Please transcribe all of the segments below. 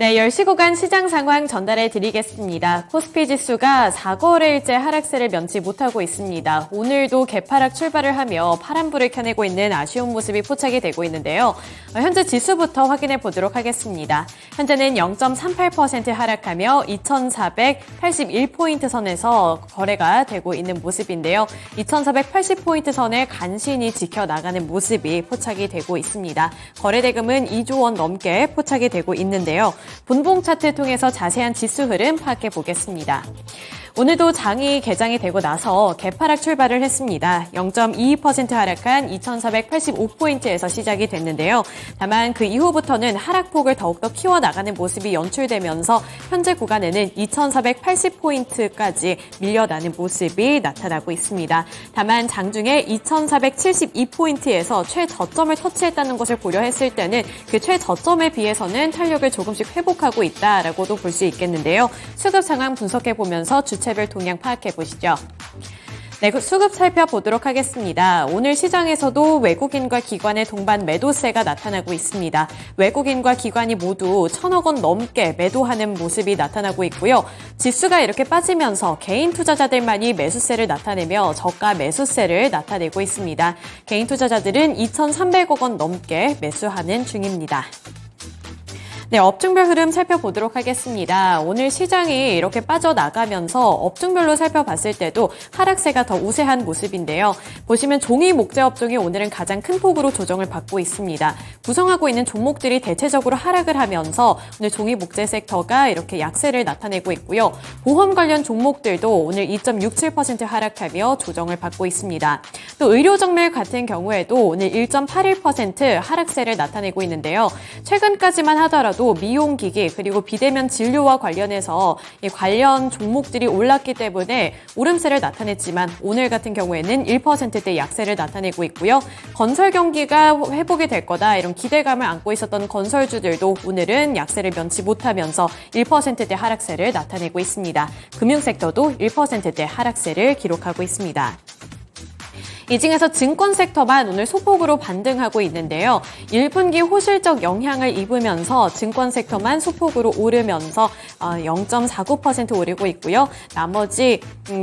네, 10시 구간 시장 상황 전달해 드리겠습니다. 코스피 지수가 4거래일째 하락세를 면치 못하고 있습니다. 오늘도 개파락 출발을 하며 파란불을 켜내고 있는 아쉬운 모습이 포착이 되고 있는데요. 현재 지수부터 확인해 보도록 하겠습니다. 현재는 0.38% 하락하며 2481포인트 선에서 거래가 되고 있는 모습인데요. 2480포인트 선을 간신히 지켜나가는 모습이 포착이 되고 있습니다. 거래 대금은 2조 원 넘게 포착이 되고 있는데요. 분봉 차트 통해서 자세한 지수 흐름 파악해 보겠습니다. 오늘도 장이 개장이 되고 나서 개파락 출발을 했습니다. 0.22% 하락한 2485포인트에서 시작이 됐는데요. 다만 그 이후부터는 하락폭을 더욱더 키워나가는 모습이 연출되면서 현재 구간에는 2480포인트까지 밀려나는 모습이 나타나고 있습니다. 다만 장중에 2472포인트에서 최저점을 터치했다는 것을 고려했을 때는 그 최저점에 비해서는 탄력을 조금씩 회복하고 있다라고도 볼 수 있겠는데요. 수급 상황 분석해보면서 주체별 동향 파악해보시죠. 네, 수급 살펴보도록 하겠습니다. 오늘 시장에서도 외국인과 기관의 동반 매도세가 나타나고 있습니다. 외국인과 기관이 모두 1,000억 원 넘게 매도하는 모습이 나타나고 있고요. 지수가 이렇게 빠지면서 개인 투자자들만이 매수세를 나타내며 저가 매수세를 나타내고 있습니다. 개인 투자자들은 2,300억 원 넘게 매수하는 중입니다. 네, 업종별 흐름 살펴보도록 하겠습니다. 오늘 시장이 이렇게 빠져나가면서 업종별로 살펴봤을 때도 하락세가 더 우세한 모습인데요. 보시면 종이 목재 업종이 오늘은 가장 큰 폭으로 조정을 받고 있습니다. 구성하고 있는 종목들이 대체적으로 하락을 하면서 오늘 종이 목재 섹터가 이렇게 약세를 나타내고 있고요. 보험 관련 종목들도 오늘 2.67% 하락하며 조정을 받고 있습니다. 또 의료정밀 같은 경우에도 오늘 1.81% 하락세를 나타내고 있는데요. 최근까지만 하더라도 미용기기 그리고 비대면 진료와 관련해서 이 관련 종목들이 올랐기 때문에 오름세를 나타냈지만 오늘 같은 경우에는 1%대 약세를 나타내고 있고요. 건설 경기가 회복이 될 거다 이런 기대감을 안고 있었던 건설주들도 오늘은 약세를 면치 못하면서 1%대 하락세를 나타내고 있습니다. 금융섹터도 1%대 하락세를 기록하고 있습니다. 이 중에서 증권 섹터만 오늘 소폭으로 반등하고 있는데요. 1분기 호실적 영향을 입으면서 증권 섹터만 소폭으로 오르면서 0.49% 오르고 있고요. 나머지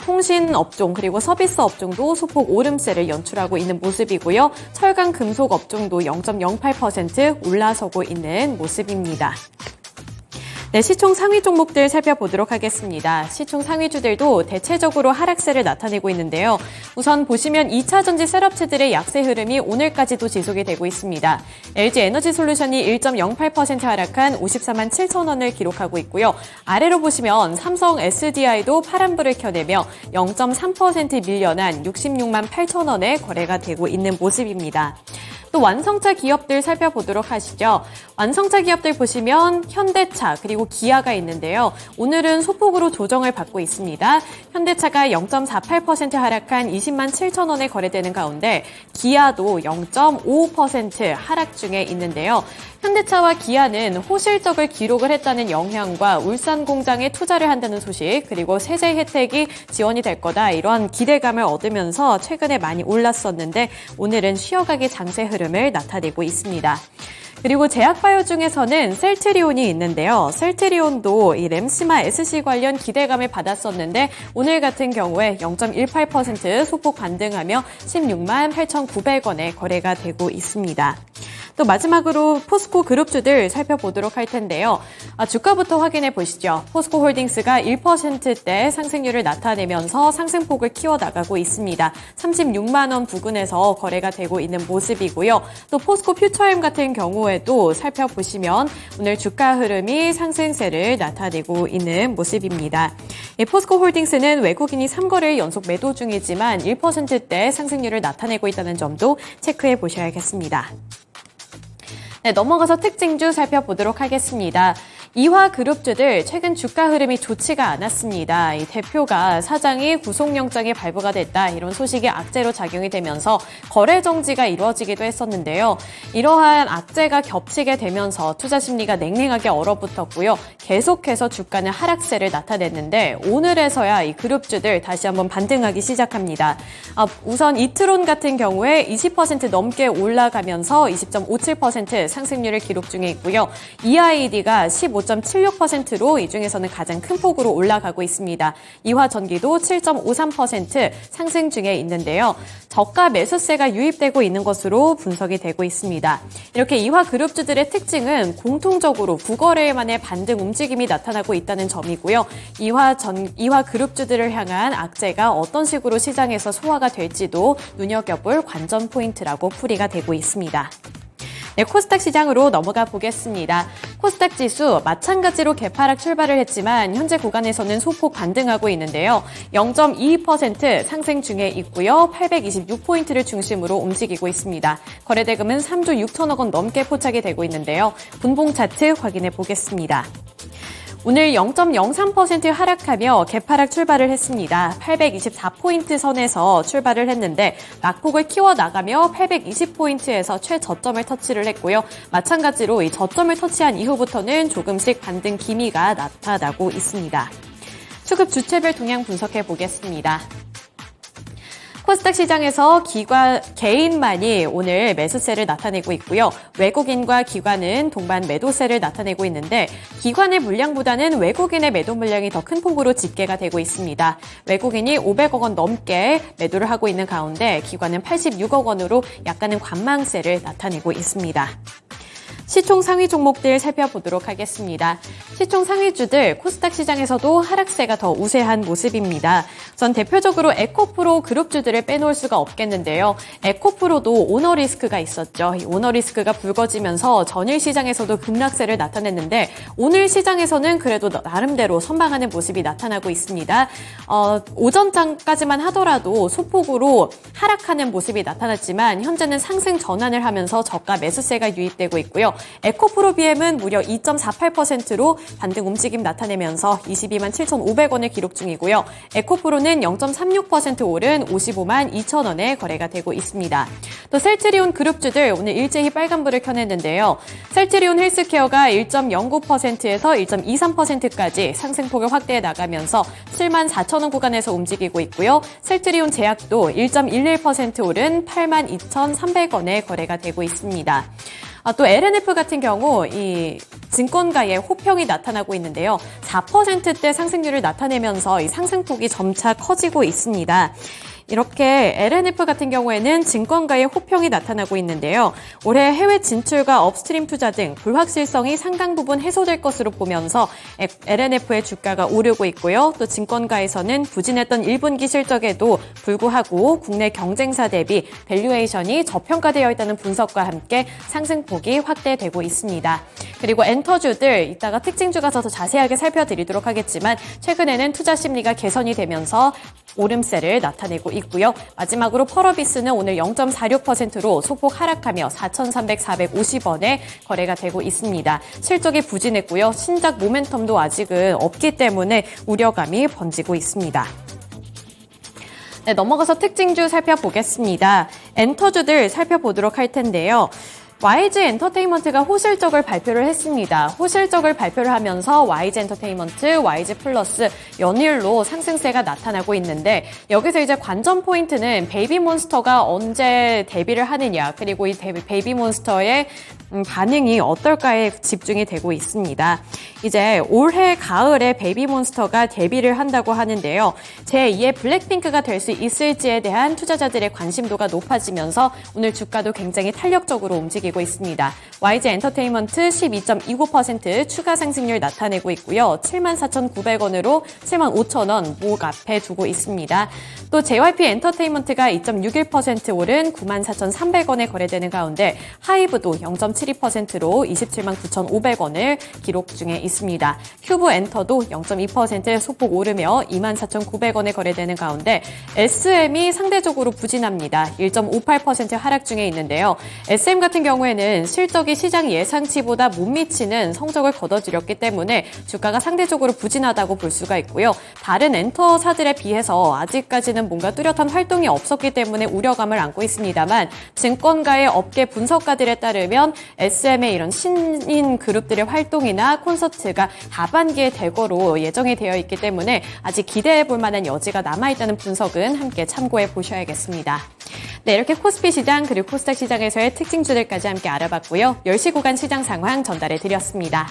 통신 업종 그리고 서비스 업종도 소폭 오름세를 연출하고 있는 모습이고요. 철강 금속 업종도 0.08% 올라서고 있는 모습입니다. 네, 시총 상위 종목들 살펴보도록 하겠습니다. 시총 상위주들도 대체적으로 하락세를 나타내고 있는데요. 우선 보시면 2차전지 셋업체들의 약세 흐름이 오늘까지도 지속이 되고 있습니다. LG에너지솔루션이 1.08% 하락한 54만 7천 원을 기록하고 있고요. 아래로 보시면 삼성 SDI도 파란불을 켜내며 0.3% 밀려난 66만 8천 원에 거래가 되고 있는 모습입니다. 또 완성차 기업들 살펴보도록 하시죠. 완성차 기업들 보시면 현대차 그리고 기아가 있는데요. 오늘은 소폭으로 조정을 받고 있습니다. 현대차가 0.48% 하락한 20만 7천 원에 거래되는 가운데 기아도 0.55% 하락 중에 있는데요. 현대차와 기아는 호실적을 기록을 했다는 영향과 울산 공장에 투자를 한다는 소식 그리고 세제 혜택이 지원이 될 거다 이러한 기대감을 얻으면서 최근에 많이 올랐었는데 오늘은 쉬어가기 장세 흐름을 나타내고 있습니다. 그리고 제약바이오 중에서는 셀트리온이 있는데요. 셀트리온도 이 램시마 SC 관련 기대감을 받았었는데 오늘 같은 경우에 0.18% 소폭 반등하며 16만 8,900원에 거래가 되고 있습니다. 또 마지막으로 포스코 그룹주들 살펴보도록 할 텐데요. 주가부터 확인해 보시죠. 포스코 홀딩스가 1%대 상승률을 나타내면서 상승폭을 키워나가고 있습니다. 36만 원 부근에서 거래가 되고 있는 모습이고요. 또 포스코 퓨처엠 같은 경우에도 살펴보시면 오늘 주가 흐름이 상승세를 나타내고 있는 모습입니다. 포스코 홀딩스는 외국인이 3거래일 연속 매도 중이지만 1%대 상승률을 나타내고 있다는 점도 체크해 보셔야겠습니다. 네, 넘어가서 특징주 살펴보도록 하겠습니다. 이화그룹주들 최근 주가 흐름이 좋지가 않았습니다. 이 대표가 사장이 구속영장에 발부가 됐다 이런 소식이 악재로 작용이 되면서 거래 정지가 이루어지기도 했었는데요. 이러한 악재가 겹치게 되면서 투자 심리가 냉랭하게 얼어붙었고요. 계속해서 주가는 하락세를 나타냈는데 오늘에서야 이 그룹주들 다시 한번 반등하기 시작합니다. 우선 이트론 같은 경우에 20% 넘게 올라가면서 20.57% 상승률을 기록 중에 있고요. EID가 15 5.76%로 이 중에서는 가장 큰 폭으로 올라가고 있습니다. 이화전기도 7.53% 상승 중에 있는데요. 저가 매수세가 유입되고 있는 것으로 분석이 되고 있습니다. 이렇게 이화그룹주들의 특징은 공통적으로 구거래만의 반등 움직임이 나타나고 있다는 점이고요. 이화그룹주들을 향한 악재가 어떤 식으로 시장에서 소화가 될지도 눈여겨볼 관전 포인트라고 풀이가 되고 있습니다. 네, 코스닥 시장으로 넘어가 보겠습니다. 코스닥 지수 마찬가지로 개파락 출발을 했지만 현재 구간에서는 소폭 반등하고 있는데요. 0.22% 상승 중에 있고요. 826포인트를 중심으로 움직이고 있습니다. 거래대금은 3조 6천억 원 넘게 포착이 되고 있는데요. 분봉 차트 확인해 보겠습니다. 오늘 0.03% 하락하며 개파락 출발을 했습니다. 824포인트 선에서 출발을 했는데 낙폭을 키워나가며 820포인트에서 최저점을 터치를 했고요. 마찬가지로 이 저점을 터치한 이후부터는 조금씩 반등 기미가 나타나고 있습니다. 수급 주체별 동향 분석해 보겠습니다. 코스닥 시장에서 개인만이 오늘 매수세를 나타내고 있고요. 외국인과 기관은 동반 매도세를 나타내고 있는데 기관의 물량보다는 외국인의 매도 물량이 더 큰 폭으로 집계가 되고 있습니다. 외국인이 500억 원 넘게 매도를 하고 있는 가운데 기관은 86억 원으로 약간은 관망세를 나타내고 있습니다. 시총 상위 종목들 살펴보도록 하겠습니다. 시총 상위주들 코스닥 시장에서도 하락세가 더 우세한 모습입니다. 우선 대표적으로 에코프로 그룹주들을 빼놓을 수가 없겠는데요. 에코프로도 오너 리스크가 있었죠. 이 오너 리스크가 불거지면서 전일 시장에서도 급락세를 나타냈는데 오늘 시장에서는 그래도 나름대로 선방하는 모습이 나타나고 있습니다. 오전장까지만 하더라도 소폭으로 하락하는 모습이 나타났지만 현재는 상승 전환을 하면서 저가 매수세가 유입되고 있고요. 에코프로 BM은 무려 2.48%로 반등 움직임 나타내면서 22만 7,500원을 기록 중이고요. 에코프로는 0.36% 오른 55만 2천원에 거래가 되고 있습니다. 또 셀트리온 그룹주들 오늘 일제히 빨간불을 켜냈는데요. 셀트리온 헬스케어가 1.09%에서 1.23%까지 상승폭을 확대해 나가면서 7만 4천원 구간에서 움직이고 있고요. 셀트리온 제약도 1.11% 오른 8만 2,300원에 거래가 되고 있습니다. 또 LNF 같은 경우 이 증권가의 호평이 나타나고 있는데요. 4%대 상승률을 나타내면서 이 상승폭이 점차 커지고 있습니다. 이렇게 LNF 같은 경우에는 증권가의 호평이 나타나고 있는데요. 올해 해외 진출과 업스트림 투자 등 불확실성이 상당 부분 해소될 것으로 보면서 LNF의 주가가 오르고 있고요. 또 증권가에서는 부진했던 1분기 실적에도 불구하고 국내 경쟁사 대비 밸류에이션이 저평가되어 있다는 분석과 함께 상승폭이 확대되고 있습니다. 그리고 엔터주들 이따가 특징주 가서 더 자세하게 살펴드리도록 하겠지만 최근에는 투자 심리가 개선이 되면서 오름세를 나타내고 있고요. 마지막으로 펄어비스는 오늘 0.46%로 소폭 하락하며 4,300-450원에 거래가 되고 있습니다. 실적이 부진했고요. 신작 모멘텀도 아직은 없기 때문에 우려감이 번지고 있습니다. 네, 넘어가서 특징주 살펴보겠습니다. 엔터주들 살펴보도록 할 텐데요. YG 엔터테인먼트가 호실적을 발표를 했습니다. 호실적을 발표를 하면서 YG 엔터테인먼트, YG 플러스 연일로 상승세가 나타나고 있는데 여기서 이제 관전 포인트는 베이비몬스터가 언제 데뷔를 하느냐 그리고 이 베이비몬스터의 반응이 어떨까에 집중이 되고 있습니다. 이제 올해 가을에 베이비몬스터가 데뷔를 한다고 하는데요. 제2의 블랙핑크가 될 수 있을지에 대한 투자자들의 관심도가 높아지면서 오늘 주가도 굉장히 탄력적으로 움직이고 있습니다. YG 엔터테인먼트 12.29% 추가 상승률 나타내고 있고요. 74,900원으로 75,000원 목 앞에 두고 있습니다. 또 JYP 엔터테인먼트가 2.61% 오른 94,300원에 거래되는 가운데 하이브도 0.72%로 279,500원을 기록 중에 있습니다. 큐브 엔터도 0.2% 소폭 오르며 24,900원에 거래되는 가운데 SM이 상대적으로 부진합니다. 1.58% 하락 중에 있는데요. SM 같은 경우에는 실적이 시장 예상치보다 못 미치는 성적을 거둬들였기 때문에 주가가 상대적으로 부진하다고 볼 수가 있고요. 다른 엔터사들에 비해서 아직까지는 뭔가 뚜렷한 활동이 없었기 때문에 우려감을 안고 있습니다만 증권가의 업계 분석가들에 따르면 SM의 이런 신인 그룹들의 활동이나 콘서트가 하반기에 대거로 예정이 되어 있기 때문에 아직 기대해 볼 만한 여지가 남아있다는 분석은 함께 참고해 보셔야겠습니다. 네, 이렇게 코스피 시장 그리고 코스닥 시장에서의 특징주들까지 함께 알아봤고요. 10시 구간 시장 상황 전달해 드렸습니다.